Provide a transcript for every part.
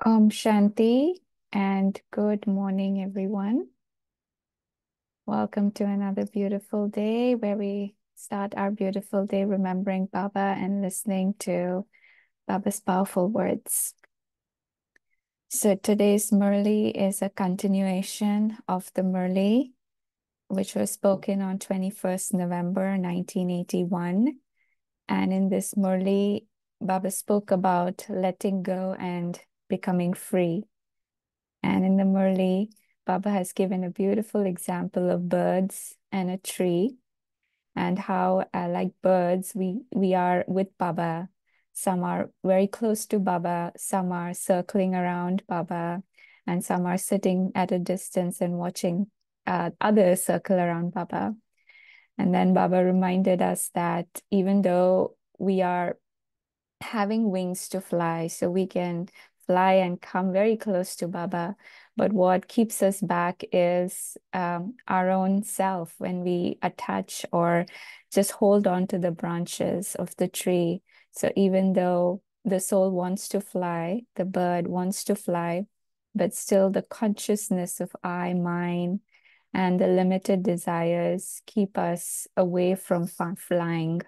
Shanti, and good morning, everyone. Welcome to another beautiful day where we start our beautiful day remembering Baba and listening to Baba's powerful words. So today's Murli is a continuation of the Murli, which was spoken on 21st November 1981. And in this Murli, Baba spoke about letting go and becoming free. And in the Murli, Baba has given a beautiful example of birds and a tree, and how, like birds, we are with Baba. Some are very close to Baba, some are circling around Baba, and some are sitting at a distance and watching others circle around Baba. And then Baba reminded us that even though we are having wings to fly, so we can fly and come very close to Baba. But what keeps us back is our own self when we attach or just hold on to the branches of the tree. So even though the soul wants to fly, the bird wants to fly, but still the consciousness of I, mine, and the limited desires keep us away from flying.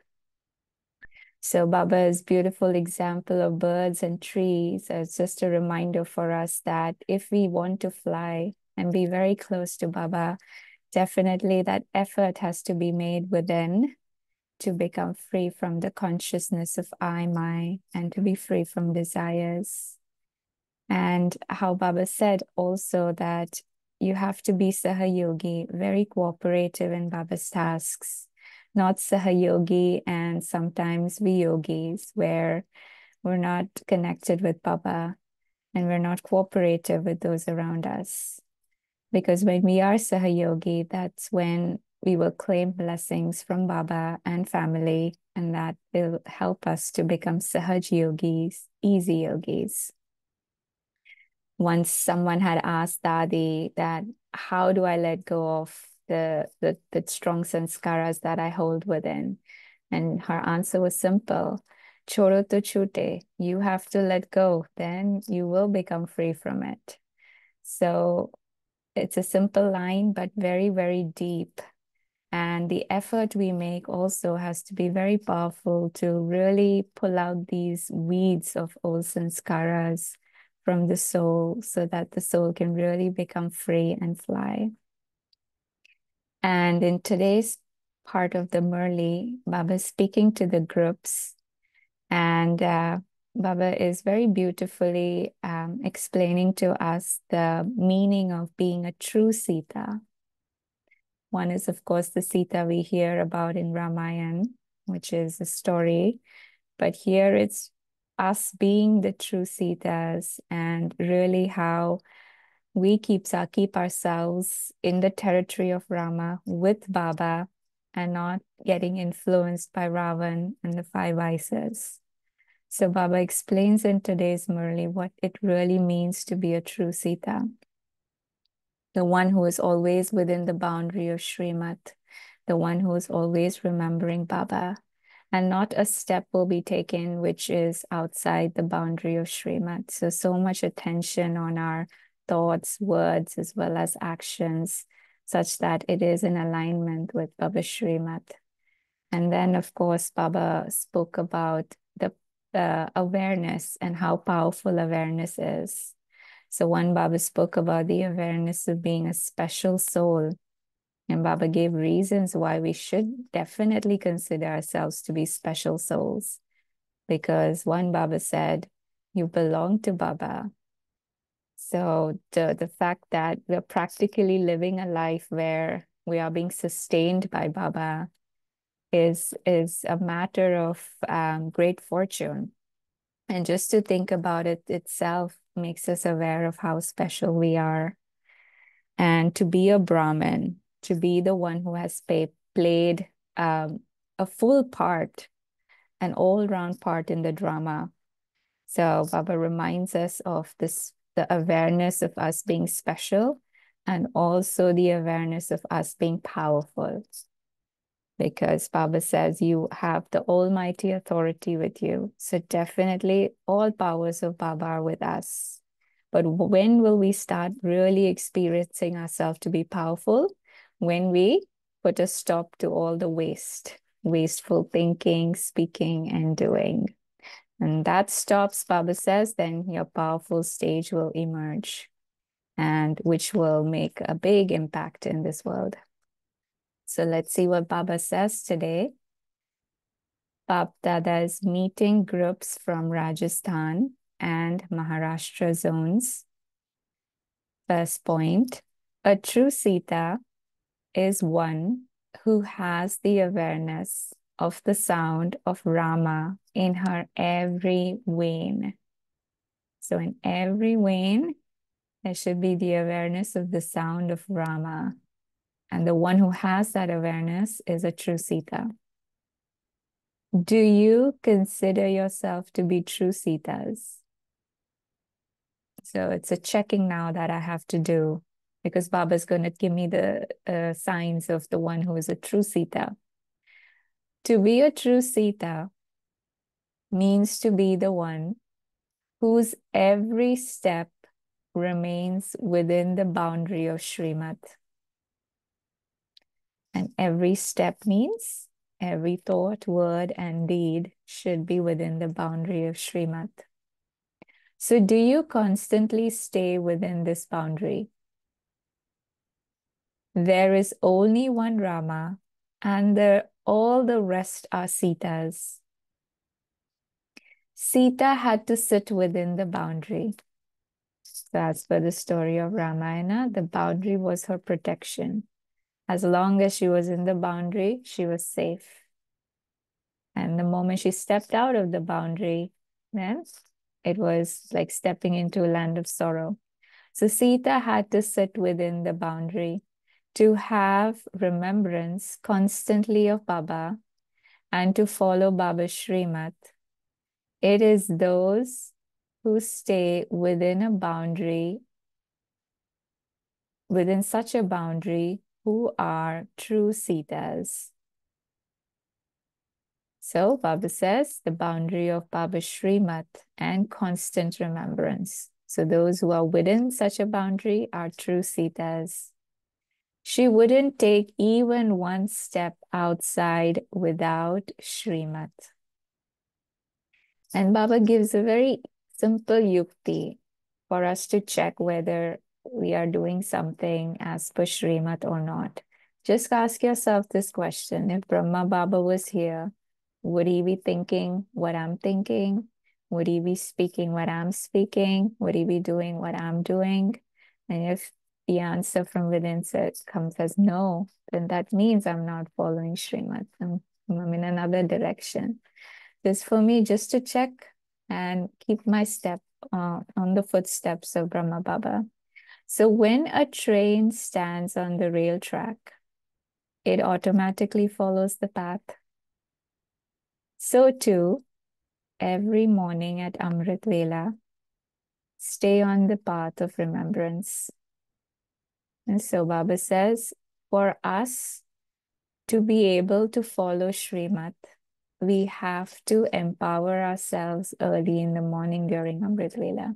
So Baba's beautiful example of birds and trees is just a reminder for us that if we want to fly and be very close to Baba, definitely that effort has to be made within to become free from the consciousness of I, my, and to be free from desires. And how Baba said also that you have to be Sahayogi, very cooperative in Baba's tasks, not Sahayogi and sometimes Viyogis, where we're not connected with Baba and we're not cooperative with those around us. Because when we are Sahayogi, that's when we will claim blessings from Baba and family, and that will help us to become Sahaj Yogis, easy yogis. Once someone had asked Dadi that, how do I let go of the strong sanskaras that I hold within? And her answer was simple. Choro to chute. You have to let go, then you will become free from it. So it's a simple line, but very, very deep. And the effort we make also has to be very powerful to really pull out these weeds of old sanskaras from the soul so that the soul can really become free and fly. And in today's part of the Murli, Baba is speaking to the groups, and Baba is very beautifully explaining to us the meaning of being a true Sita. One is, of course, the Sita we hear about in Ramayana, which is a story. But here it's us being the true Sitas, and really how we keep ourselves in the territory of Rama with Baba and not getting influenced by Ravan and the five vices. So Baba explains in today's Murli what it really means to be a true Sita, the one who is always within the boundary of Srimat, the one who is always remembering Baba, and not a step will be taken which is outside the boundary of Srimat. So much attention on our thoughts, words, as well as actions, such that it is in alignment with Baba Srimat. And then, of course, Baba spoke about the awareness and how powerful awareness is. So one Baba spoke about the awareness of being a special soul. And Baba gave reasons why we should definitely consider ourselves to be special souls. Because one Baba said, you belong to Baba. So the fact that we're practically living a life where we are being sustained by Baba is a matter of great fortune. And just to think about it itself makes us aware of how special we are. And to be a Brahmin, to be the one who has played a full part, an all-round part in the drama. So Baba reminds us of this, the awareness of us being special, and also the awareness of us being powerful. Because Baba says you have the almighty authority with you. So definitely all powers of Baba are with us. But when will we start really experiencing ourselves to be powerful? When we put a stop to all the wasteful thinking, speaking, and doing. And that stops, Baba says, then your powerful stage will emerge, and which will make a big impact in this world. So let's see what Baba says today. Bab Dada is meeting groups from Rajasthan and Maharashtra zones. First point, a true Sita is one who has the awareness of the sound of Rama in her every vein. So in every vein, there should be the awareness of the sound of Rama. And the one who has that awareness is a true Sita. Do you consider yourself to be true Sitas? So it's a checking now that I have to do, because Baba's going to give me the signs of the one who is a true Sita. To be a true Sita means to be the one whose every step remains within the boundary of Srimad. And every step means every thought, word, and deed should be within the boundary of Srimad. So do you constantly stay within this boundary? There is only one Rama, and all the rest are Sitas. Sita had to sit within the boundary. So as per the story of Ramayana, the boundary was her protection. As long as she was in the boundary, she was safe. And the moment she stepped out of the boundary, then it was like stepping into a land of sorrow. So Sita had to sit within the boundary to have remembrance constantly of Baba and to follow Baba's Srimad. It is those who stay within a boundary, within such a boundary, who are true Sitas. So Baba says the boundary of Baba's Srimad and constant remembrance. So those who are within such a boundary are true Sitas. She wouldn't take even one step outside without Srimad. And Baba gives a very simple yukti for us to check whether we are doing something as per Srimad or not. Just ask yourself this question. If Brahma Baba was here, would he be thinking what I'm thinking? Would he be speaking what I'm speaking? Would he be doing what I'm doing? And if the answer from within comes as no, then that means I'm not following Srimad. I'm in another direction. This for me just to check and keep my step on the footsteps of Brahma Baba. So when a train stands on the rail track, it automatically follows the path. So too, every morning at Amrit Vela, stay on the path of remembrance. And so Baba says, for us to be able to follow Srimad, we have to empower ourselves early in the morning during Amrit Vela.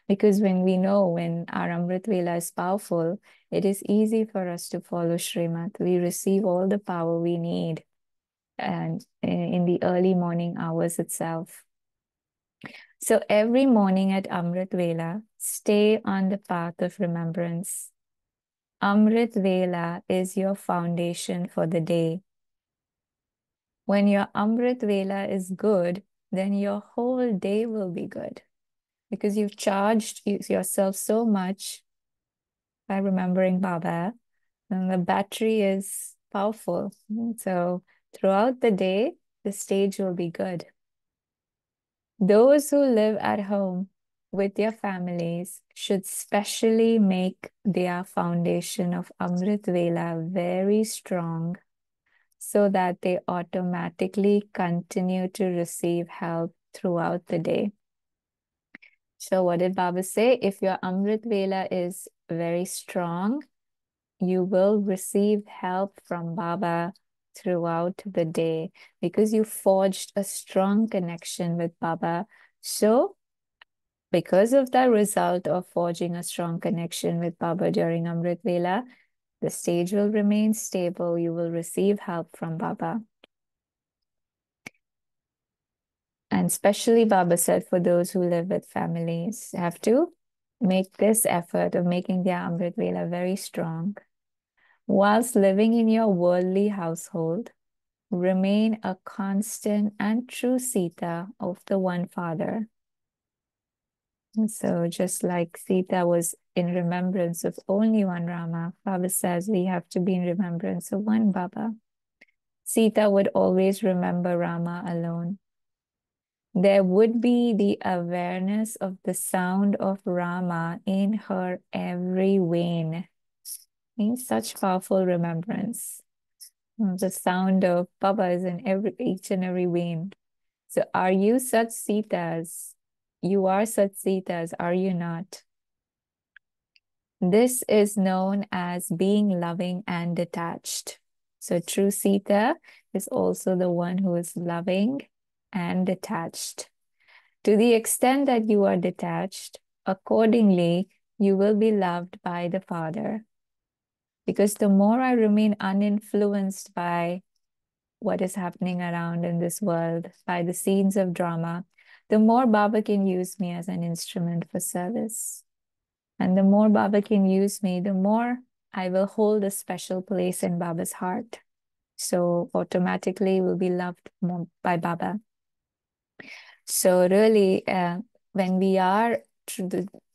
Because when our Amrit Vela is powerful, it is easy for us to follow Srimad. We receive all the power we need and in the early morning hours itself. So every morning at Amrit Vela, stay on the path of remembrance. Amrit Vela is your foundation for the day. When your Amrit Vela is good, then your whole day will be good. Because you've charged yourself so much by remembering Baba, and the battery is powerful. So throughout the day, the stage will be good. Those who live at home with their families should specially make their foundation of Amrit Vela very strong so that they automatically continue to receive help throughout the day. So what did Baba say? If your Amrit Vela is very strong, you will receive help from Baba throughout the day because you forged a strong connection with Baba. So Because of the result of forging a strong connection with Baba during Amrit Vela, the stage will remain stable. You will receive help from Baba. And especially Baba said for those who live with families, have to make this effort of making their Amrit Vela very strong. Whilst living in your worldly household, remain a constant and true Sita of the One Father. So just like Sita was in remembrance of only one Rama, Baba says we have to be in remembrance of one Baba. Sita would always remember Rama alone. There would be the awareness of the sound of Rama in her every vein. Means such powerful remembrance. The sound of Baba is in each and every vein. So are you such Sitas? You are such Sitas, are you not? This is known as being loving and detached. So true Sita is also the one who is loving and detached. To the extent that you are detached, accordingly, you will be loved by the Father. Because the more I remain uninfluenced by what is happening around in this world, by the scenes of drama, the more Baba can use me as an instrument for service. And the more Baba can use me, the more I will hold a special place in Baba's heart. So automatically will be loved more by Baba. So really, when we are,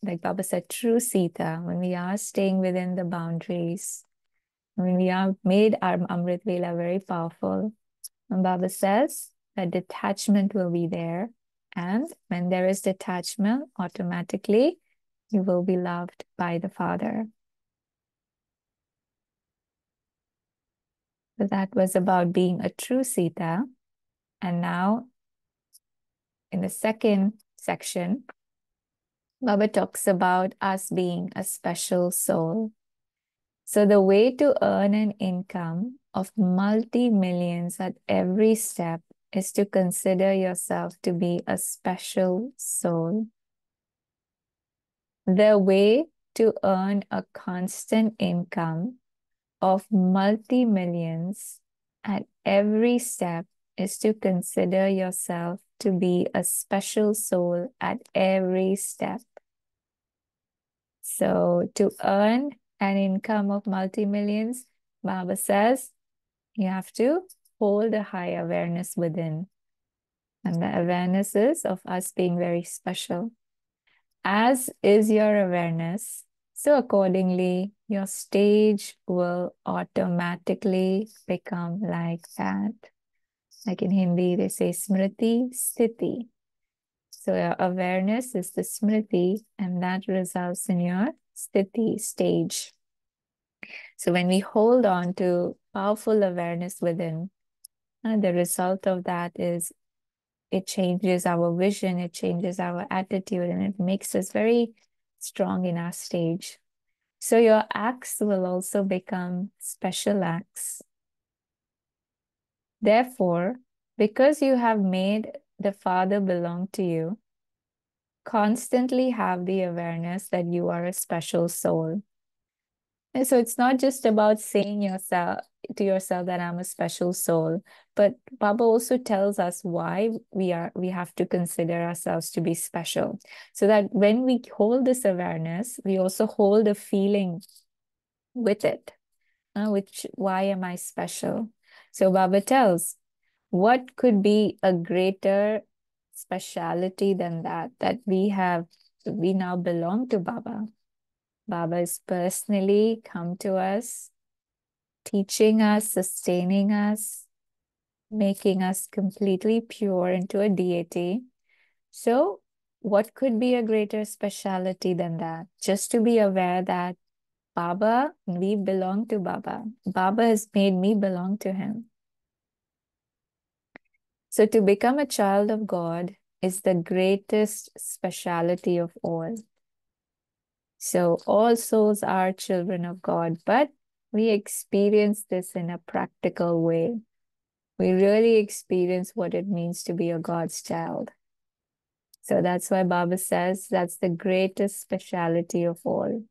like Baba said, true Sita, when we are staying within the boundaries, when we are made our Amrit Vela very powerful, and Baba says that detachment will be there. And when there is detachment, automatically you will be loved by the Father. So that was about being a true Sita. And now, in the second section, Baba talks about us being a special soul. So the way to earn an income of multi-millions at every step is to consider yourself to be a special soul. The way to earn a constant income of multi-millions at every step is to consider yourself to be a special soul at every step. So to earn an income of multi-millions, Baba says, you have to hold a high awareness within. And the awareness is of us being very special. As is your awareness, so accordingly, your stage will automatically become like that. Like in Hindi, they say Smriti, Sthiti. So your awareness is the Smriti, and that results in your Sthiti stage. So when we hold on to powerful awareness within, the result of that is it changes our vision, it changes our attitude, and it makes us very strong in our stage. So your acts will also become special acts. Therefore, because you have made the Father belong to you, constantly have the awareness that you are a special soul. And so it's not just about saying to yourself that I'm a special soul, but Baba also tells us why we have to consider ourselves to be special. So that when we hold this awareness, we also hold a feeling with it. Why am I special? So Baba tells, what could be a greater speciality than that we now belong to Baba. Baba has personally come to us, teaching us, sustaining us, making us completely pure into a deity. So what could be a greater speciality than that? Just to be aware that Baba, we belong to Baba. Baba has made me belong to him. So to become a child of God is the greatest speciality of all. So all souls are children of God, but we experience this in a practical way. We really experience what it means to be a God's child. So that's why Baba says that's the greatest speciality of all.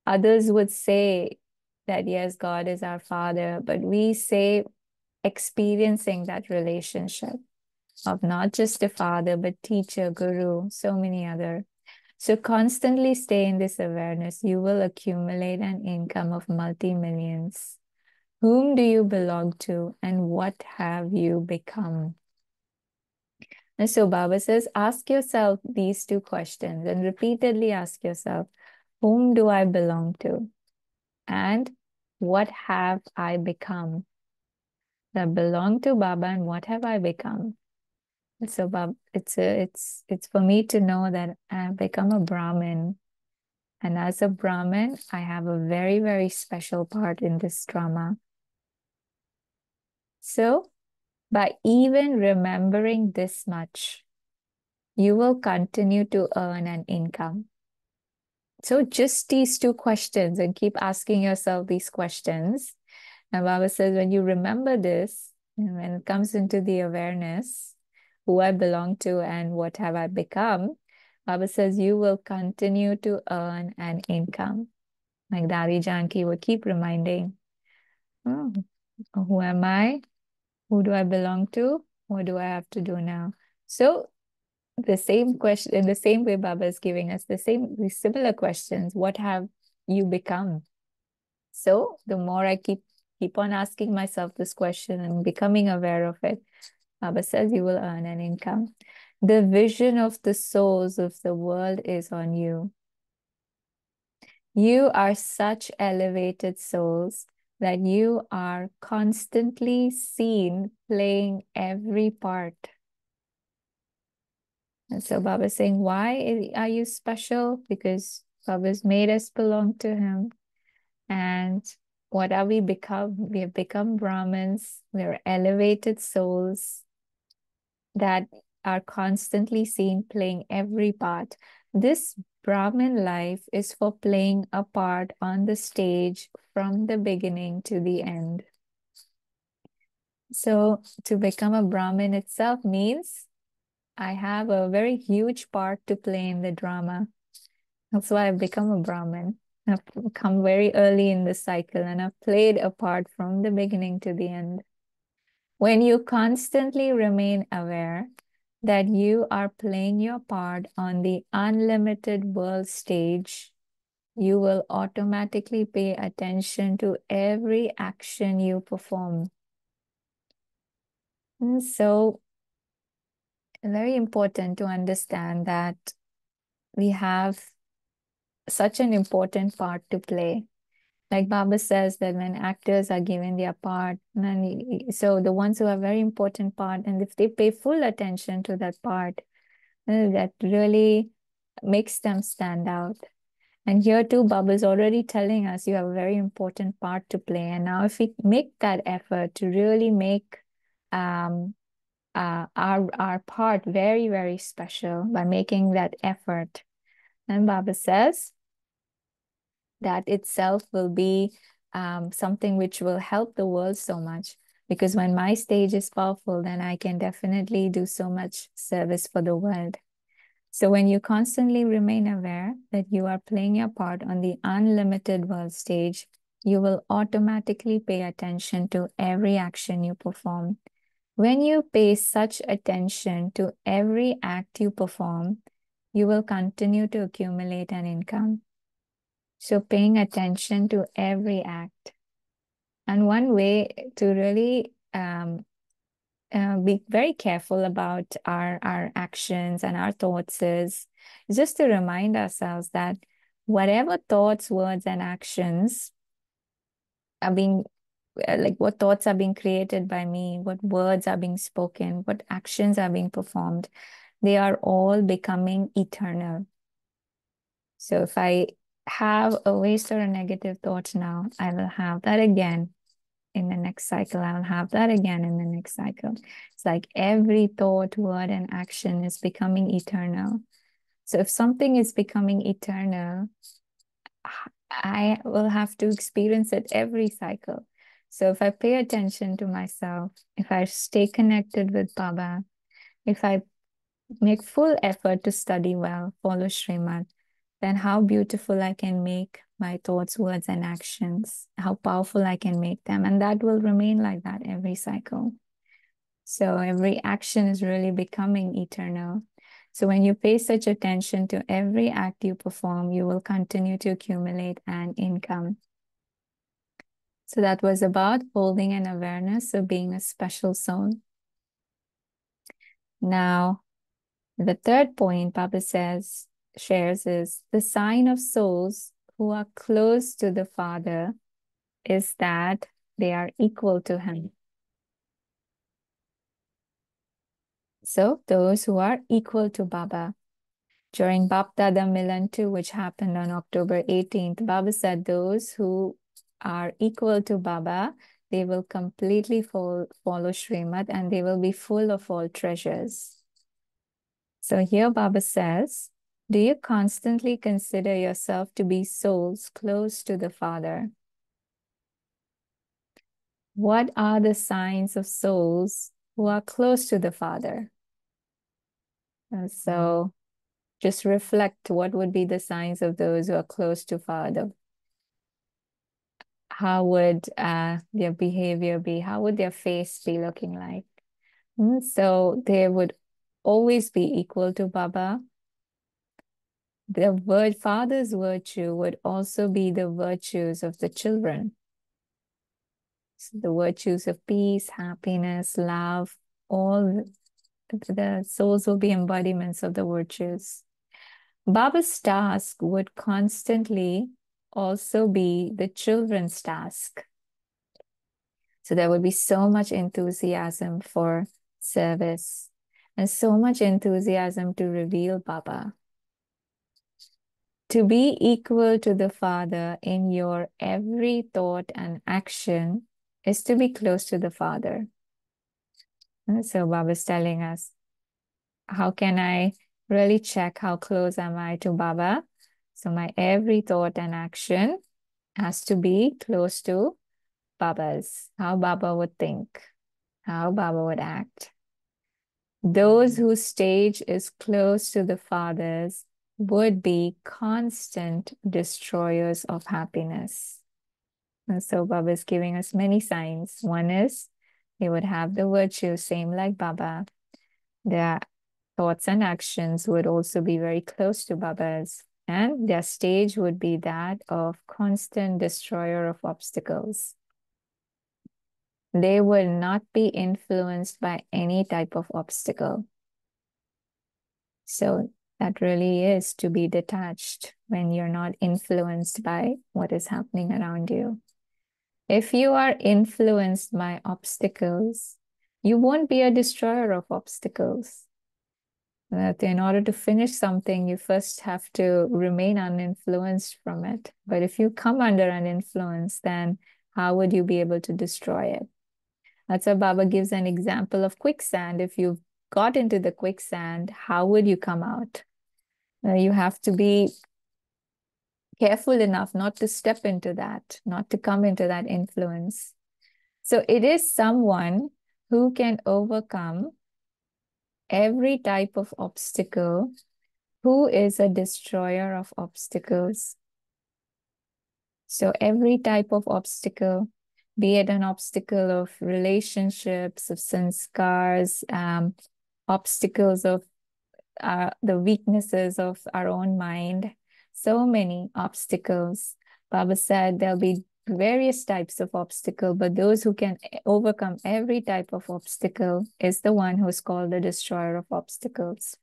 Others would say that, yes, God is our Father, but we say experiencing that relationship of not just a father, but teacher, guru, so many other. So constantly stay in this awareness. You will accumulate an income of multi-millions. Whom do you belong to and what have you become? And so Baba says, ask yourself these two questions and repeatedly ask yourself, whom do I belong to? And what have I become? I belong to Baba and what have I become? So Baba, it's for me to know that I've become a Brahmin. And as a Brahmin, I have a very, very special part in this drama. So by even remembering this much, you will continue to earn an income. So just these two questions and keep asking yourself these questions. And Baba says, when you remember this, and when it comes into the awareness, who I belong to and what have I become, Baba says, you will continue to earn an income. Like Dari Janki would keep reminding, oh, who am I? Who do I belong to? What do I have to do now? So the same question, in the same way Baba is giving us the similar questions. What have you become? So the more I keep on asking myself this question and becoming aware of it, Baba says you will earn an income. The vision of the souls of the world is on you. You are such elevated souls that you are constantly seen playing every part. And so Baba is saying, why are you special? Because Baba's made us belong to him. And what are we become? We have become Brahmins. We're elevated souls that are constantly seen playing every part. This Brahmin life is for playing a part on the stage from the beginning to the end. So to become a Brahmin itself means I have a very huge part to play in the drama. That's why I've become a Brahmin. I've come very early in the cycle and I've played a part from the beginning to the end. When you constantly remain aware that you are playing your part on the unlimited world stage, you will automatically pay attention to every action you perform. And so, very important to understand that we have such an important part to play. Like Baba says that when actors are given their part, so the ones who have very important part, and if they pay full attention to that part, that really makes them stand out. And here too, Baba is already telling us you have a very important part to play. And now if we make that effort to really make our part very, very special by making that effort, and Baba says that itself will be something which will help the world so much. Because when my stage is powerful, then I can definitely do so much service for the world. So when you constantly remain aware that you are playing your part on the unlimited world stage, you will automatically pay attention to every action you perform. When you pay such attention to every act you perform, you will continue to accumulate an income. So paying attention to every act. And one way to really be very careful about our actions and our thoughts is just to remind ourselves that whatever thoughts, words, and actions are being, like what thoughts are being created by me, what words are being spoken, what actions are being performed, they are all becoming eternal. So if I have a waste or a negative thought now, I will have that again in the next cycle. I will have that again in the next cycle. It's like every thought, word, and action is becoming eternal. So if something is becoming eternal, I will have to experience it every cycle. So if I pay attention to myself, if I stay connected with Baba, if I make full effort to study well, follow Srimad, then how beautiful I can make my thoughts, words, and actions, how powerful I can make them. And that will remain like that every cycle. So every action is really becoming eternal. So when you pay such attention to every act you perform, you will continue to accumulate an income. So that was about holding an awareness of being a special soul. Now, the third point Baba shares is the sign of souls who are close to the Father is that they are equal to Him. So those who are equal to Baba. During Bapdada Milan 2, which happened on October 18th, Baba said those who are equal to Baba, they will completely follow Srimad and they will be full of all treasures. So here Baba says, do you constantly consider yourself to be souls close to the Father? What are the signs of souls who are close to the Father? So just reflect, what would be the signs of those who are close to Father? How would their behavior be? How would their face be looking like? So they would always be equal to Baba. The Father's virtue would also be the virtues of the children. So the virtues of peace, happiness, love, all the souls will be embodiments of the virtues. Baba's task would constantly also be the children's task. So there would be so much enthusiasm for service and so much enthusiasm to reveal Baba. To be equal to the Father in your every thought and action is to be close to the Father. So Baba is telling us, how can I really check how close am I to Baba? So my every thought and action has to be close to Baba's, how Baba would think, how Baba would act. Those whose stage is close to the Father's would be constant destroyers of happiness. And so Baba is giving us many signs. One is they would have the virtue, same like Baba. Their thoughts and actions would also be very close to Baba's, and their stage would be that of constant destroyer of obstacles. They will not be influenced by any type of obstacle. So that really is to be detached when you're not influenced by what is happening around you. If you are influenced by obstacles, you won't be a destroyer of obstacles. That in order to finish something, you first have to remain uninfluenced from it. But if you come under an influence, then how would you be able to destroy it? That's why Baba gives an example of quicksand. If you've got into the quicksand, how would you come out? You have to be careful enough not to step into that, not to come into that influence. So it is someone who can overcome every type of obstacle, who is a destroyer of obstacles. So every type of obstacle, be it an obstacle of relationships, of sanskars, obstacles of the weaknesses of our own mind, so many obstacles. Baba said there'll be various types of obstacle, but those who can overcome every type of obstacle is the one who's called the destroyer of obstacles.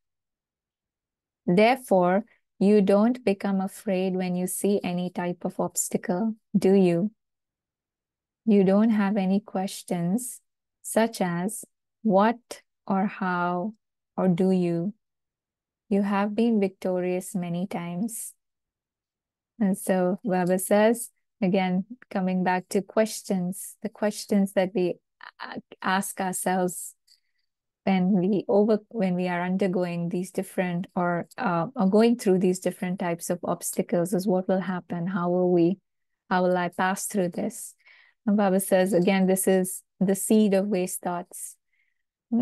Therefore, you don't become afraid when you see any type of obstacle, do you? You don't have any questions such as what or how or do you? You have been victorious many times. And so Baba says, again, coming back to questions, the questions that we ask ourselves when we are undergoing these different or going through these different types of obstacles is what will happen? How will I pass through this? And Baba says, again, this is the seed of waste thoughts.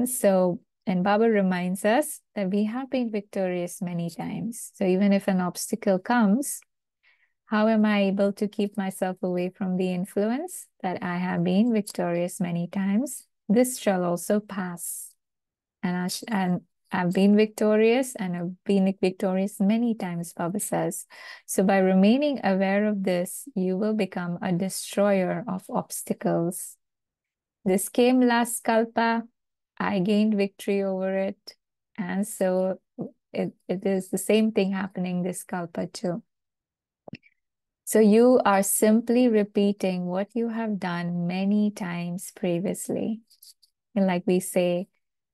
So And Baba reminds us that we have been victorious many times. So even if an obstacle comes, how am I able to keep myself away from the influence? That I have been victorious many times. This shall also pass. And I've been victorious, and I've been victorious many times, Baba says. So by remaining aware of this, you will become a destroyer of obstacles. This came last kalpa. I gained victory over it. And so it is the same thing happening this kalpa too. So you are simply repeating what you have done many times previously. And like we say,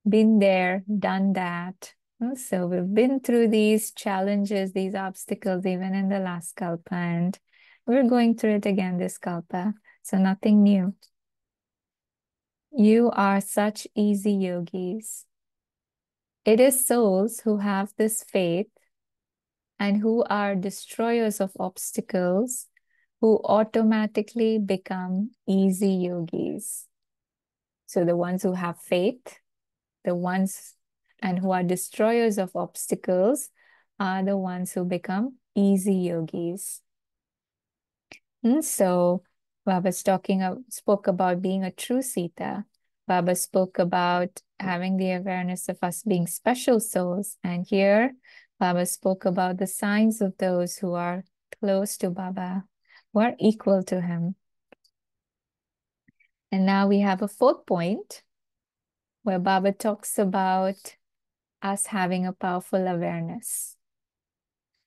been there, done that. So we've been through these challenges, these obstacles, even in the last kalpa, and we're going through it again this kalpa. So nothing new. You are such easy yogis. It is souls who have this faith and who are destroyers of obstacles who automatically become easy yogis. So the ones who have faith, the ones and who are destroyers of obstacles are the ones who become easy yogis. So Baba spoke about being a true Sita. Baba spoke about having the awareness of us being special souls. And here, Baba spoke about the signs of those who are close to Baba, who are equal to him. And now we have a fourth point where Baba talks about us having a powerful awareness.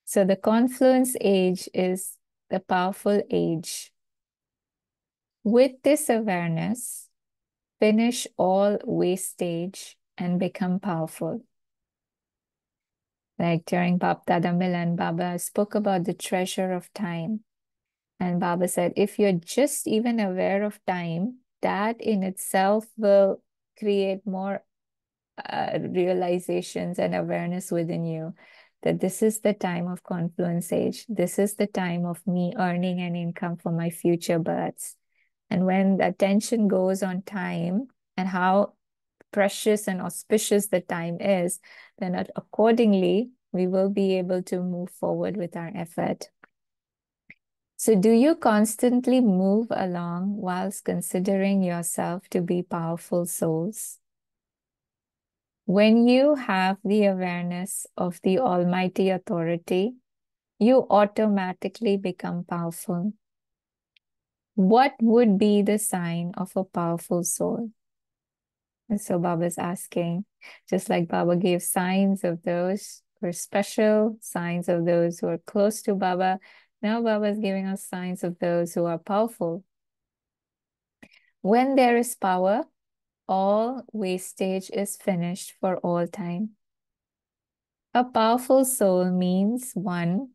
So the confluence age is the powerful age. With this awareness, finish all wastage and become powerful. Like during Bab Dada Milan, Baba spoke about the treasure of time. And Baba said, if you're just even aware of time, that in itself will create more realizations and awareness within you that this is the time of confluence age. This is the time of me earning an income for my future births. And when the attention goes on time and how precious and auspicious the time is, then accordingly, we will be able to move forward with our effort. So do you constantly move along whilst considering yourself to be powerful souls? When you have the awareness of the Almighty Authority, you automatically become powerful. What would be the sign of a powerful soul? And so Baba is asking, just like Baba gave signs of those who are special, signs of those who are close to Baba, now Baba is giving us signs of those who are powerful. When there is power, all wastage is finished for all time. A powerful soul means one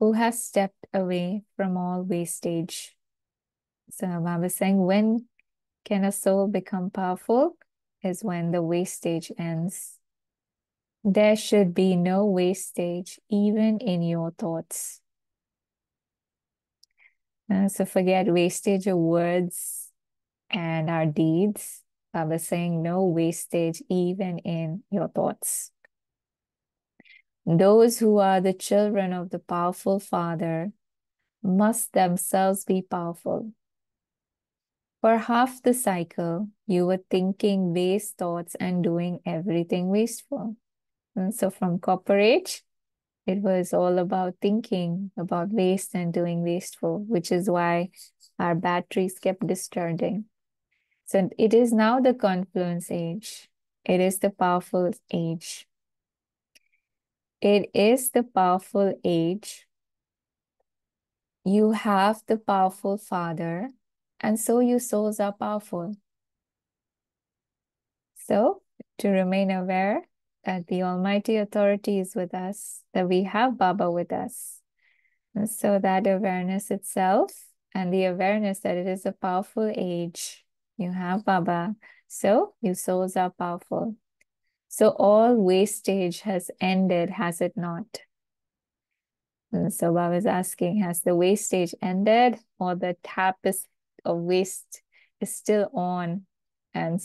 who has stepped away from all wastage. So Baba is saying, when can a soul become powerful? Is when the wastage ends. There should be no wastage even in your thoughts. So forget wastage of words and our deeds. Baba is saying no wastage even in your thoughts. Those who are the children of the powerful Father must themselves be powerful. For half the cycle, you were thinking waste thoughts and doing everything wasteful. And so from copper age, it was all about thinking about waste and doing wasteful, which is why our batteries kept discharging. So it is now the confluence age. It is the powerful age. It is the powerful age. You have the powerful Father, and so you souls are powerful. So to remain aware that the Almighty Authority is with us, that we have Baba with us. And so that awareness itself and the awareness that it is a powerful age, you have Baba, so you souls are powerful. So all wastage has ended, has it not? And so Baba is asking, has the wastage ended, or the tap of waste is still on and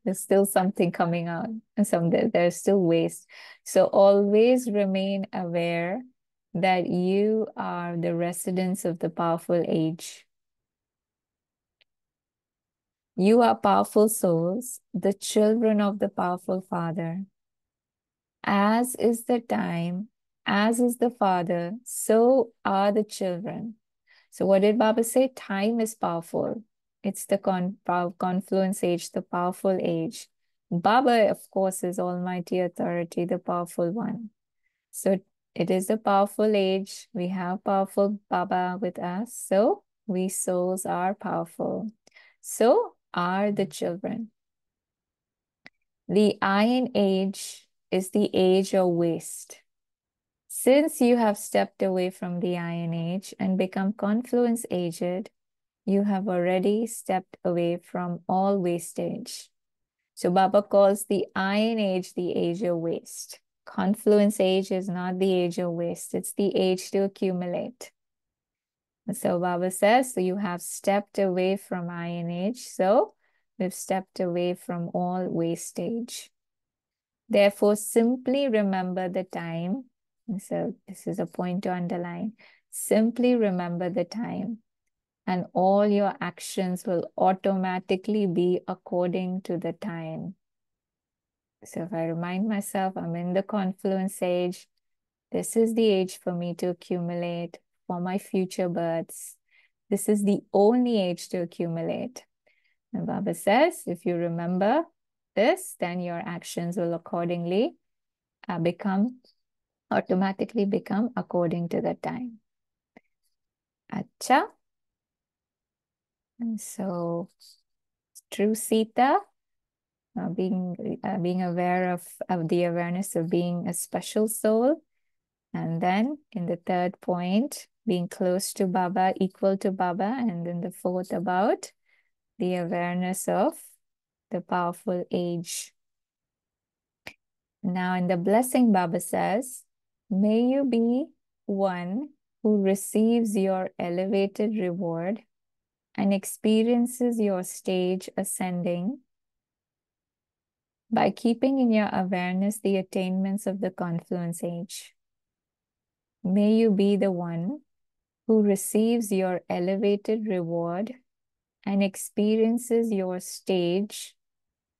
There's still something coming out, and there's still waste. So always remain aware that you are the residents of the powerful age. You are powerful souls, the children of the powerful Father. As is the time, as is the Father, so are the children. So what did Baba say? Time is powerful. It's the confluence age, the powerful age. Baba, of course, is Almighty Authority, the powerful one. So it is the powerful age. We have powerful Baba with us. So we souls are powerful. So are the children. The Iron Age is the age of waste. Since you have stepped away from the Iron Age and become confluence aged, you have already stepped away from all wastage. So Baba calls the Iron Age the age of waste. Confluence age is not the age of waste. It's the age to accumulate. So Baba says, so you have stepped away from Iron Age. So we've stepped away from all wastage. Therefore, simply remember the time. So this is a point to underline. Simply remember the time, and all your actions will automatically be according to the time. So if I remind myself, I'm in the confluence age, this is the age for me to accumulate for my future births. This is the only age to accumulate. And Baba says, if you remember this, then your actions will accordingly automatically become according to the time. Acha. And so, true Sita, being aware of the awareness of being a special soul. And then in the third point, being close to Baba, equal to Baba. And then the fourth about the awareness of the powerful age. Now in the blessing, Baba says, may you be one who receives your elevated reward and experiences your stage ascending by keeping in your awareness the attainments of the confluence age. May you be the one who receives your elevated reward and experiences your stage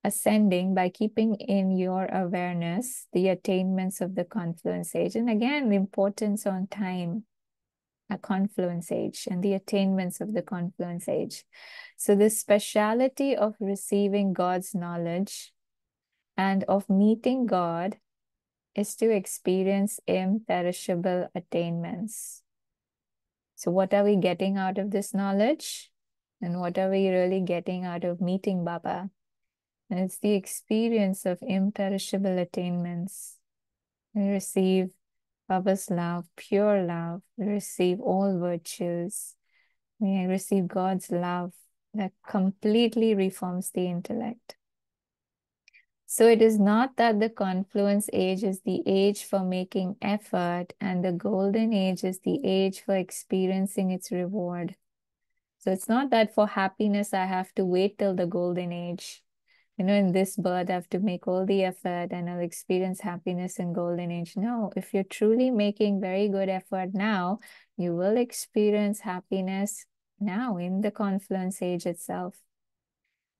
ascending by keeping in your awareness the attainments of the confluence age. And again, the importance on time, a confluence age, and the attainments of the confluence age. So the speciality of receiving God's knowledge and of meeting God is to experience imperishable attainments. So what are we getting out of this knowledge? And what are we really getting out of meeting Baba? And it's the experience of imperishable attainments. We receive Baba's love, pure love. We receive all virtues. We receive God's love that completely reforms the intellect. So it is not that the confluence age is the age for making effort and the golden age is the age for experiencing its reward. So it's not that for happiness I have to wait till the golden age. In this birth, I have to make all the effort and I'll experience happiness in golden age. No, if you're truly making very good effort now, you will experience happiness now in the confluence age itself.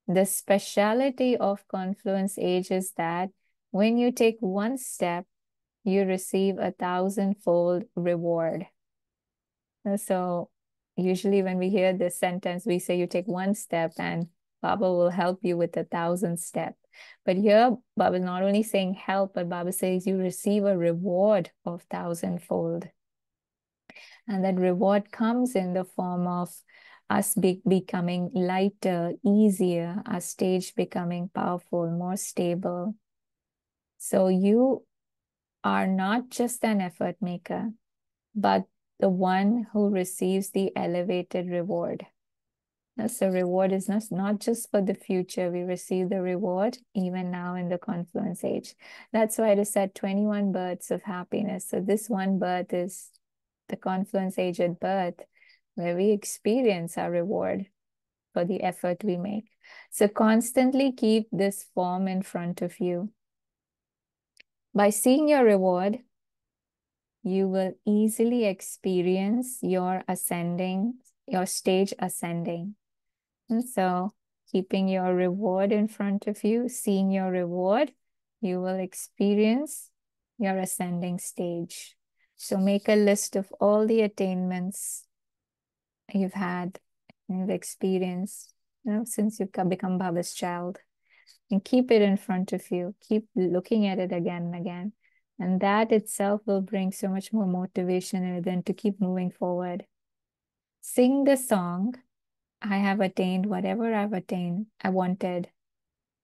The speciality of confluence age is that when you take one step, you receive 1,000-fold reward. So usually when we hear this sentence, we say you take one step and Baba will help you with 1,000 steps. But here, Baba is not only saying help, but Baba says you receive a reward of 1,000-fold. And that reward comes in the form of us becoming lighter, easier, our stage becoming powerful, more stable. So you are not just an effort maker, but the one who receives the elevated reward. So reward is not just for the future. We receive the reward even now in the confluence age. That's why it is said 21 births of happiness. So this one birth is the confluence age at birth, where we experience our reward for the effort we make. So constantly keep this form in front of you. By seeing your reward, you will easily experience your stage ascending. And so keeping your reward in front of you, seeing your reward, you will experience your ascending stage. So make a list of all the attainments you've had, you've experienced, since you've become Baba's child. And keep it in front of you. Keep looking at it again and again. And that itself will bring so much more motivation in it than to keep moving forward. Sing the song, I have attained whatever I wanted.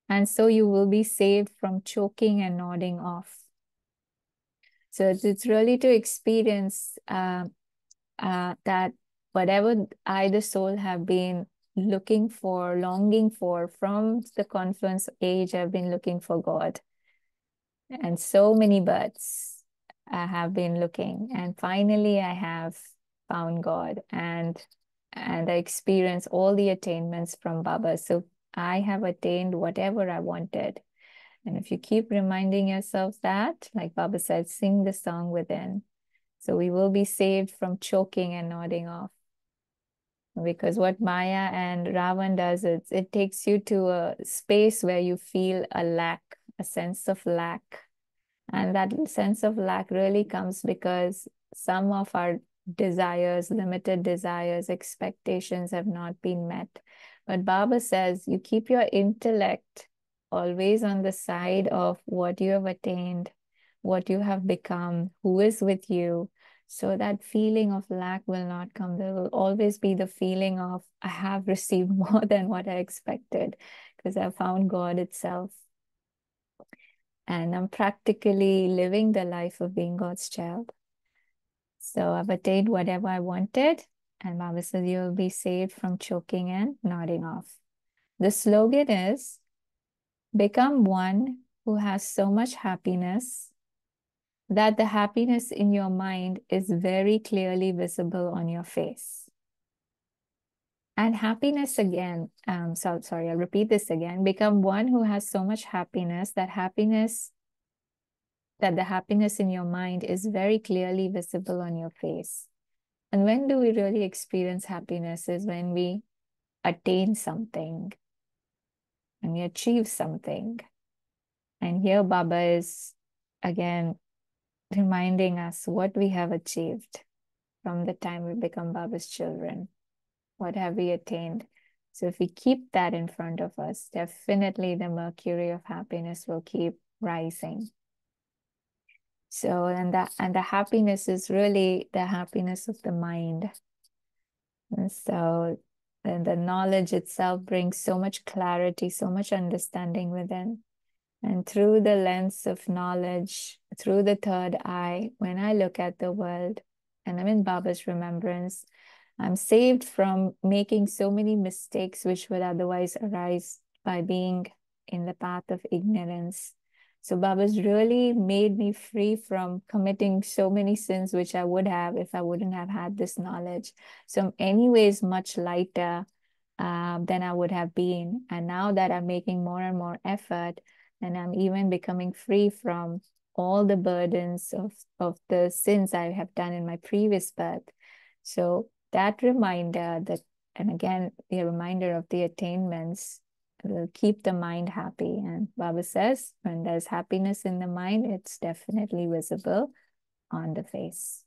And so you will be saved from choking and nodding off. So it's really to experience that whatever I, the soul, have been looking for, longing for from the confluence age, I've been looking for God. And so many births I have been looking. And finally, I have found God and I experience all the attainments from Baba. So I have attained whatever I wanted. And if you keep reminding yourself that, like Baba said, sing the song within. So we will be saved from choking and nodding off. Because what Maya and Ravan does, it takes you to a space where you feel a lack, a sense of lack. And that sense of lack really comes because some of our desires, limited desires, expectations have not been met. But Baba says you keep your intellect always on the side of what you have attained, what you have become, who is with you. So that feeling of lack will not come. There will always be the feeling of, I have received more than what I expected because I found God itself. And I'm practically living the life of being God's child. So I've attained whatever I wanted. And Baba says you'll be saved from choking and nodding off. The slogan is, become one who has so much happiness that the happiness in your mind is very clearly visible on your face. And happiness again, sorry, I'll repeat this again. Become one who has so much happiness that the happiness in your mind is very clearly visible on your face. And when do we really experience happiness is when we attain something and we achieve something. And here Baba is again reminding us what we have achieved from the time we become Baba's children. What have we attained? So if we keep that in front of us, definitely the mercury of happiness will keep rising. So, and the happiness is really the happiness of the mind. And so, and the knowledge itself brings so much clarity, so much understanding within. And through the lens of knowledge, through the third eye, when I look at the world and I'm in Baba's remembrance, I'm saved from making so many mistakes which would otherwise arise by being in the path of ignorance. So Baba's really made me free from committing so many sins which I would have if I wouldn't have had this knowledge. So I'm anyways much lighter than I would have been. And now that I'm making more and more effort, and I'm even becoming free from all the burdens of the sins I have done in my previous birth. So that reminder and again, the reminder of the attainments will keep the mind happy. And Baba says, when there's happiness in the mind, it's definitely visible on the face.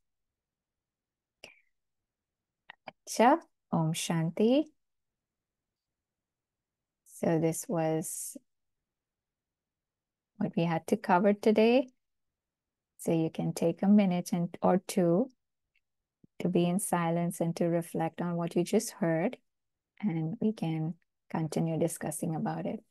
Acha, Om Shanti. So this was what we had to cover today. So you can take a minute or two to be in silence and to reflect on what you just heard, and we can continue discussing about it.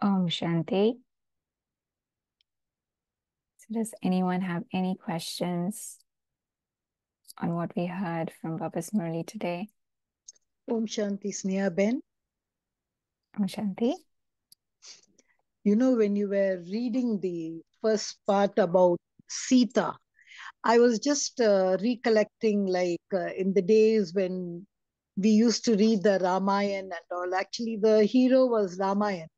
Om Shanti. So does anyone have any questions on what we heard from Baba's Murli today? Om Shanti, Sneha Ben. Om Shanti. You know, when you were reading the first part about Sita, I was just recollecting in the days when we used to read the Ramayana and all. Actually, the hero was Rama.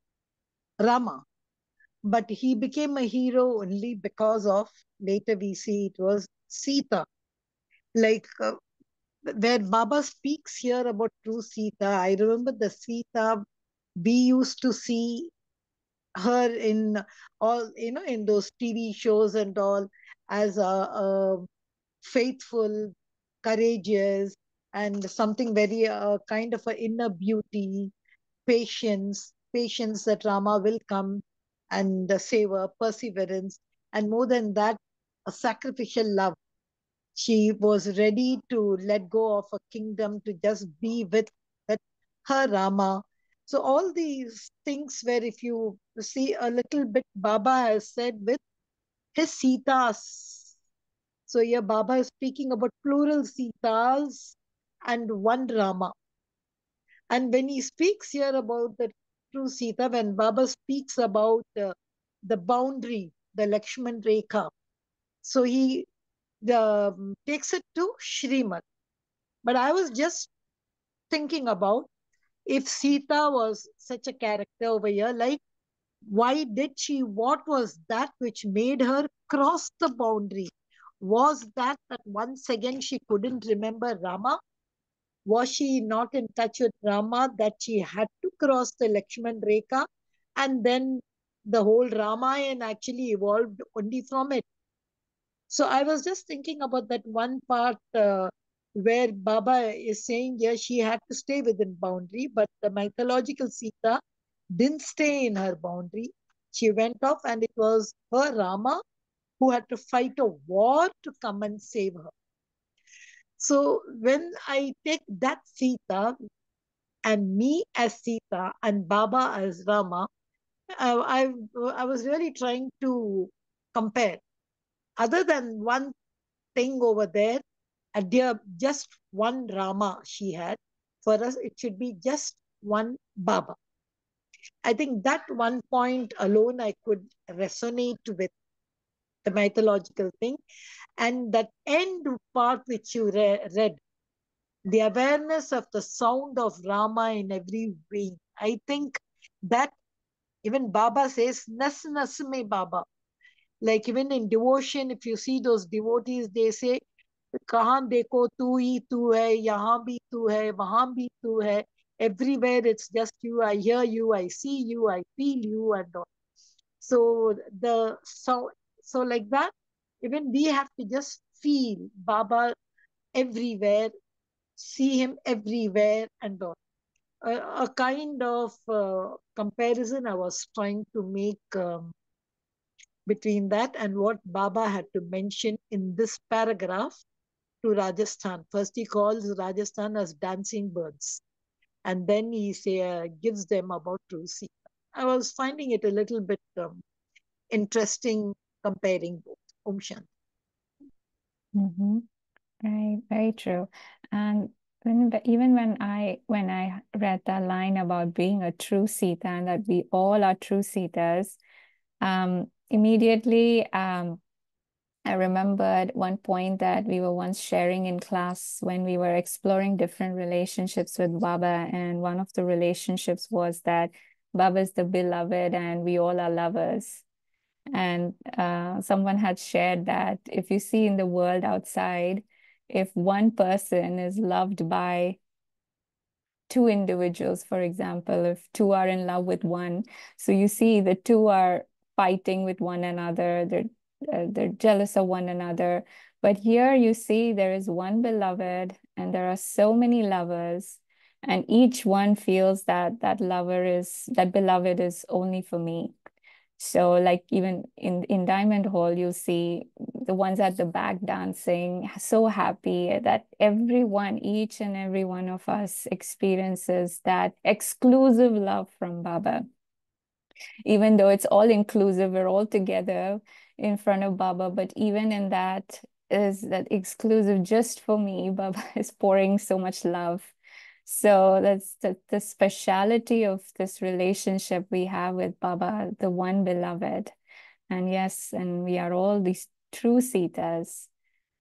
But he became a hero only because of, later we see it was Sita. Like where Baba speaks here about true Sita, I remember the Sita we used to see her in all, in those TV shows and all, as a faithful, courageous, and something very kind of a inner beauty, patience that Rama will come and save her, perseverance, and more than that, a sacrificial love. She was ready to let go of a kingdom to just be with that her Rama. So all these things where if you see a little bit, Baba has said with his Sitas. So here Baba is speaking about plural Sitas and one Rama. And when he speaks here about the true Sita, when Baba speaks about the boundary, the Lakshman Rekha, so he takes it to Shrimad. But I was just thinking about, if Sita was such a character over here, like why did she, what was that which made her cross the boundary? Was that once again she couldn't remember Rama? Was she not in touch with Rama that she had to cross the Lakshman Rekha? And then the whole Ramayana actually evolved only from it. So I was just thinking about that one part where Baba is saying, yeah, she had to stay within boundary, but the mythological Sita didn't stay in her boundary. She went off, and it was her Rama who had to fight a war to come and save her. So when I take that Sita and me as Sita and Baba as Rama, I was really trying to compare. Other than one thing over there, dear, just one Rama she had. For us, it should be just one Baba. I think that one point alone I could resonate with the mythological thing. And that end part which you read, the awareness of the sound of Rama in every way. I think that even Baba says, Nas Nas me Baba. Like even in devotion, if you see those devotees, they say, कहाँ देखो तू ही तू है, यहाँ भी तू है, वहां भी तू है. Everywhere it's just you. I hear you, I see you, I feel you, and all. So so like that, even we have to just feel Baba everywhere, see him everywhere, and all. A kind of comparison I was trying to make between that and what Baba had to mention in this paragraph to Rajasthan. First, he calls Rajasthan as dancing birds, and then gives them about Rusi. I was finding it a little bit interesting comparing both. Om Shanti. Mm-hmm. Right, very true. And even when I read that line about being a true Sita and that we all are true Sitas, immediately I remembered one point that we were once sharing in class when we were exploring different relationships with Baba, and one of the relationships was that Baba is the beloved and we all are lovers. And someone had shared that if you see in the world outside, if one person is loved by two individuals, for example, if two are in love with one, so you see the two are fighting with one another, they're jealous of one another. But here you see there is one beloved and there are so many lovers, and each one feels that that beloved is only for me. So like even in Diamond Hall, you'll see the ones at the back dancing, so happy that everyone, each and every one of us experiences that exclusive love from Baba. Even though it's all inclusive, we're all together in front of Baba, but even in that is that exclusive just for me. Baba is pouring so much love. So that's the speciality of this relationship we have with Baba, the one beloved. And yes, and we are all these true Sitas.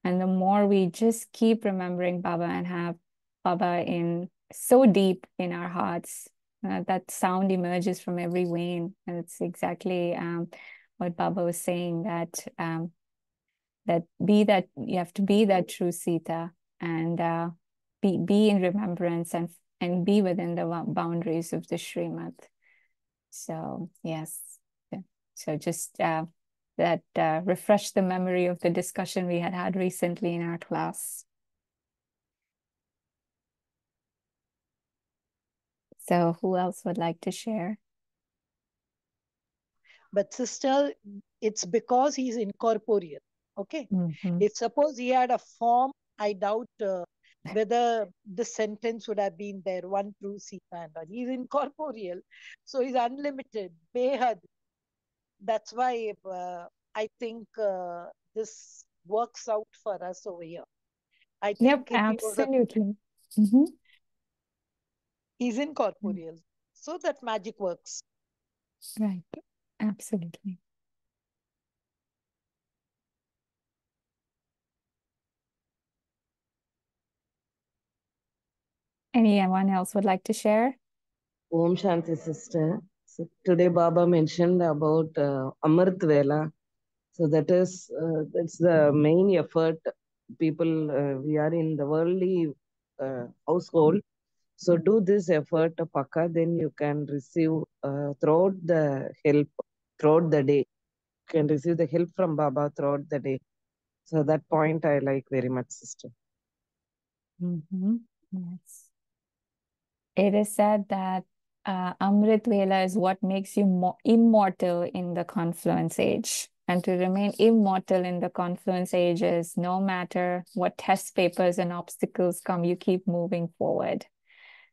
And the more we just keep remembering Baba and have Baba in so deep in our hearts, that sound emerges from every vein. And it's exactly what Baba was saying, that that you have to be that true Sita, and be in remembrance, and be within the boundaries of the Srimad. So yes, so just that refresh the memory of the discussion we had recently in our class. So who else would like to share? But sister, it's because he's incorporeal. Okay. If suppose he had a form, I doubt whether the sentence would have been there, one true Sita and all. He's incorporeal. So he's unlimited, behad. That's why I think this works out for us over here. I Yep, think if he was absolutely. Mm-hmm. he's incorporeal. So that magic works. Right, absolutely. Anyone else would like to share? Om Shanti, sister. So today Baba mentioned about Amrit Vela. So that's the main effort. People, we are in the worldly household. So do this effort, Paka, then you can receive throughout the help throughout the day. You can receive the help from Baba throughout the day. So that point I like very much, sister. Mm-hmm. Yes. It is said that Amrit Vela is what makes you immortal in the confluence age. And to remain immortal in the confluence age is no matter what test papers and obstacles come, you keep moving forward.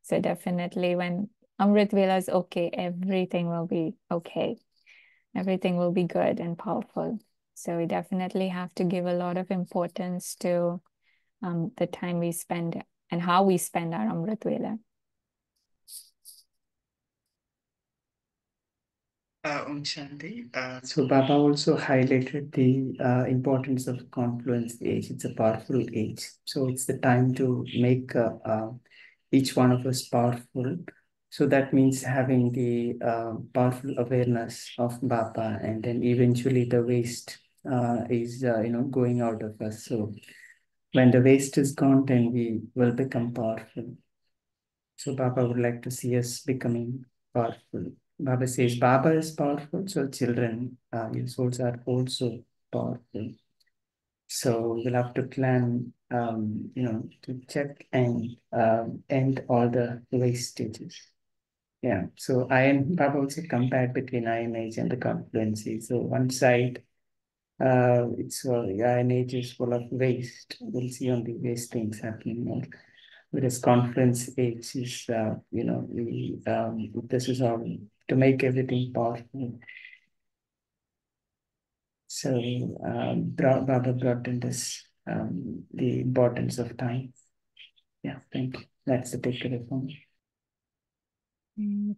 So definitely when Amrit Vela is okay, everything will be okay. Everything will be good and powerful. So we definitely have to give a lot of importance to the time we spend and how we spend our Amrit Vela. Shanti. So Baba also highlighted the importance of confluence age. It's a powerful age. So it's the time to make each one of us powerful. So that means having the powerful awareness of Baba, and then eventually the waste is going out of us. So when the waste is gone, then we will become powerful. So Baba would like to see us becoming powerful. Baba says Baba is powerful, so children, your souls are also powerful. So we'll have to plan, to check and end all the wastages. Yeah. So Baba also compared between iron age and the confluency. So one side, iron age is full of waste. We'll see only waste things happening more. Whereas confluence age is, this is all to make everything powerful. So Baba brought in this, the importance of time. Yeah, thank you. That's the takeaway from me.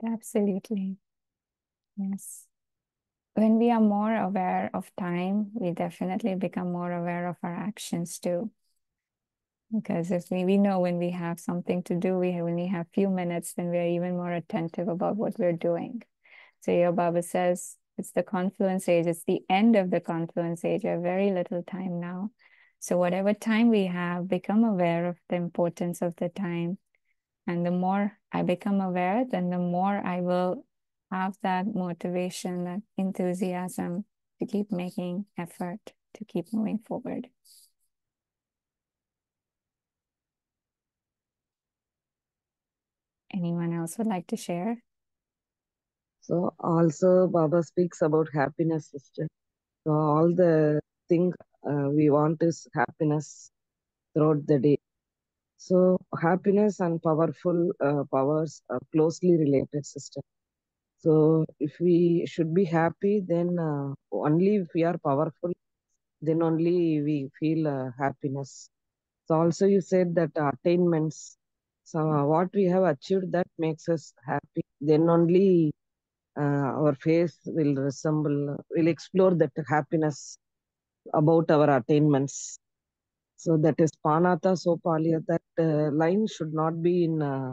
Absolutely. Yes. When we are more aware of time, we definitely become more aware of our actions too. Because if we know when we have something to do, when we have few minutes, then we're even more attentive about what we're doing. So your Baba says it's the confluence age, it's the end of the confluence age. We have very little time now. So whatever time we have, become aware of the importance of the time. And the more I become aware, then the more I will have that motivation, that enthusiasm to keep making effort, to keep moving forward. Anyone else would like to share? So also Baba speaks about happiness, sister. So all the thing we want is happiness throughout the day. So happiness and powerful powers are closely related, sister. So if we should be happy, then only if we are powerful, then only we feel happiness. So also you said that attainments, so what we have achieved, that makes us happy. Then only our face will will explore that happiness about our attainments. So that is Panata Sopalia, that line should not be in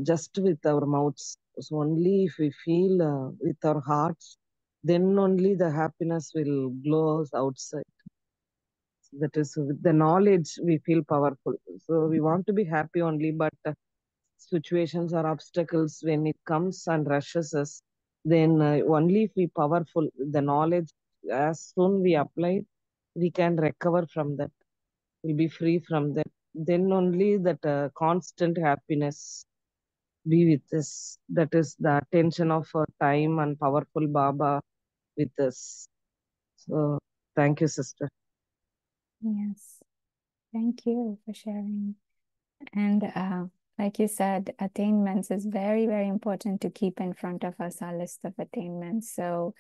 just with our mouths. So only if we feel with our hearts, then only the happiness will glow outside. That is with the knowledge we feel powerful. So we want to be happy only, but situations or obstacles, when it comes and rushes us, then only if we powerful, the knowledge, as soon we apply, we can recover from that. We'll be free from that. Then only that constant happiness be with us. That is the attention of time and powerful Baba with us. So thank you, sister. Yes, thank you for sharing. And like you said, attainments is very, very important to keep in front of us, our list of attainments. So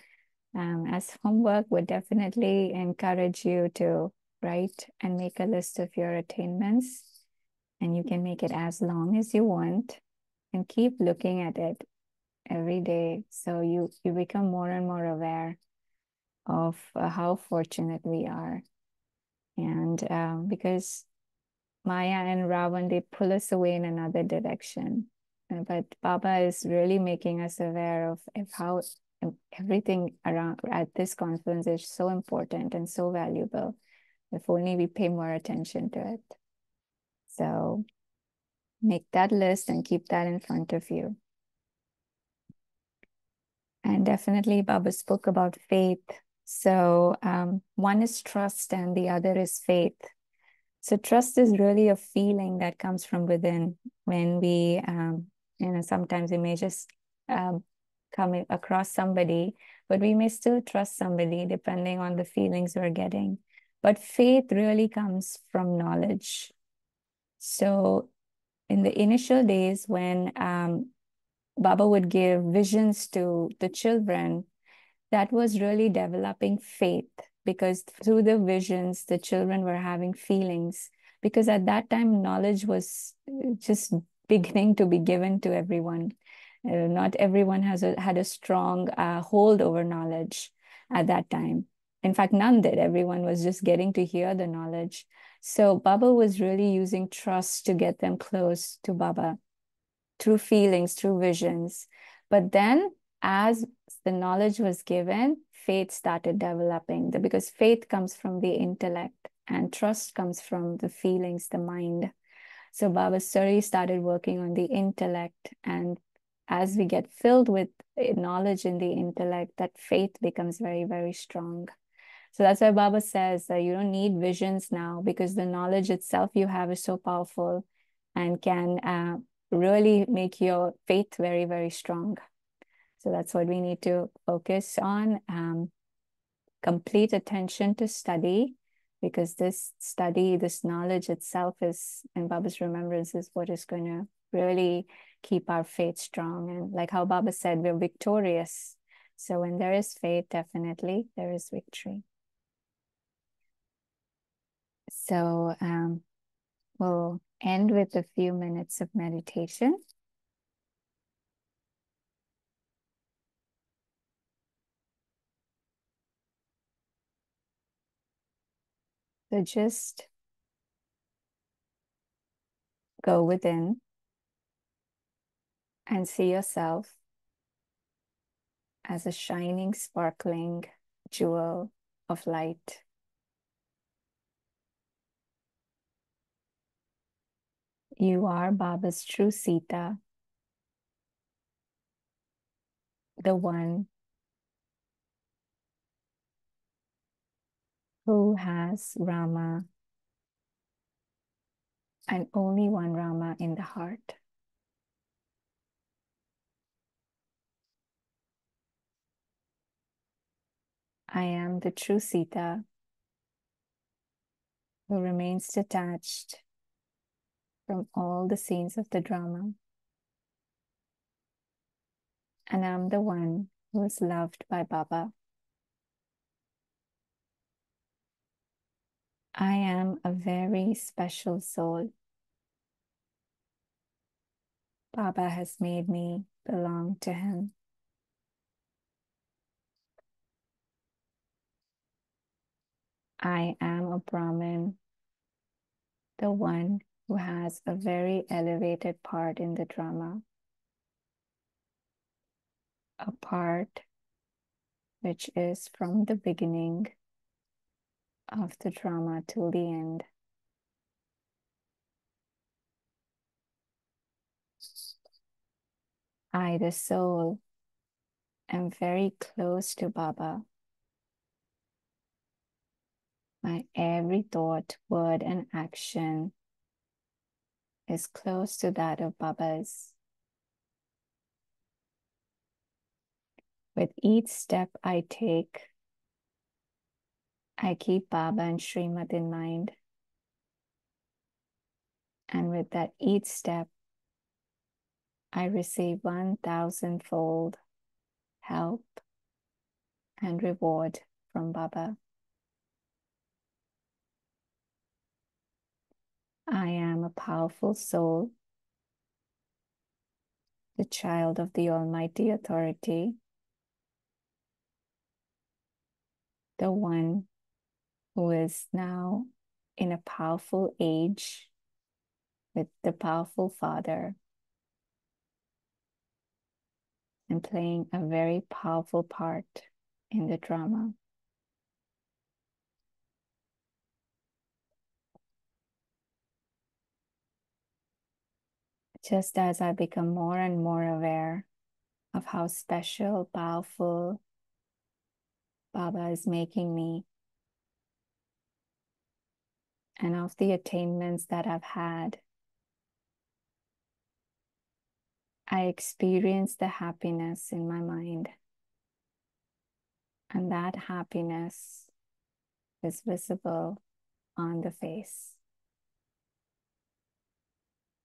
as homework, would definitely encourage you to write and make a list of your attainments. And you can make it as long as you want and keep looking at it every day. So you become more and more aware of how fortunate we are. And because Maya and Ravan, they pull us away in another direction. But Baba is really making us aware of how everything around at this conference is so important and so valuable. If only we pay more attention to it. So make that list and keep that in front of you. And definitely Baba spoke about faith. So one is trust and the other is faith. So trust is really a feeling that comes from within when we, sometimes we may just come across somebody, but we may still trust somebody depending on the feelings we're getting. But faith really comes from knowledge. So in the initial days when Baba would give visions to the children, that was really developing faith, because through the visions, the children were having feelings. Because at that time, knowledge was just beginning to be given to everyone. Not everyone had a strong hold over knowledge at that time. In fact, none did. Everyone was just getting to hear the knowledge. So Baba was really using trust to get them close to Baba through feelings, through visions. But then, as the knowledge was given, faith started developing, because faith comes from the intellect and trust comes from the feelings, the mind. So Baba Suri started working on the intellect, and as we get filled with knowledge in the intellect, that faith becomes very, very strong. So that's why Baba says that you don't need visions now, because the knowledge itself you have is so powerful and can really make your faith very, very strong. So that's what we need to focus on. Complete attention to study, because this study, this knowledge itself is, and Baba's remembrance is what is going to really keep our faith strong. And like how Baba said, we're victorious. So when there is faith, definitely there is victory. So we'll end with a few minutes of meditation. So just go within and see yourself as a shining, sparkling jewel of light. You are Baba's true Sita, the one who has Rama, and only one Rama in the heart. I am the true Sita who remains detached from all the scenes of the drama. and I'm the one who is loved by Baba. I am a very special soul. Baba has made me belong to him. I am a Brahmin, the one who has a very elevated part in the drama, a part which is from the beginning of the drama till the end. I, the soul, am very close to Baba. My every thought, word, and action is close to that of Baba's. With each step I take, I keep Baba and Srimad in mind. And with that each step, I receive 1,000-fold help and reward from Baba. I am a powerful soul, the child of the Almighty Authority, the one who is now in a powerful age with the powerful Father and playing a very powerful part in the drama. Just as I become more and more aware of how special, powerful Baba is making me, and of the attainments that I've had, I experience the happiness in my mind. And that happiness is visible on the face.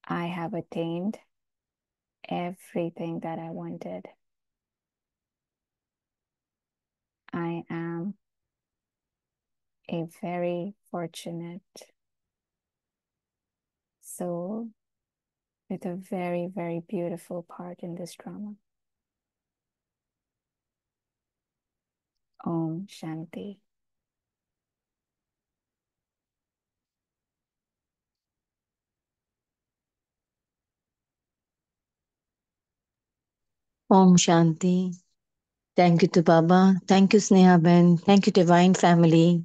I have attained everything that I wanted. I am a very fortunate soul with a very, very beautiful part in this drama. Om Shanti. Om Shanti. Thank you to Baba. Thank you, Sneha Ben. Thank you, Divine Family.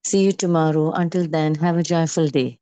See you tomorrow. Until then, have a joyful day.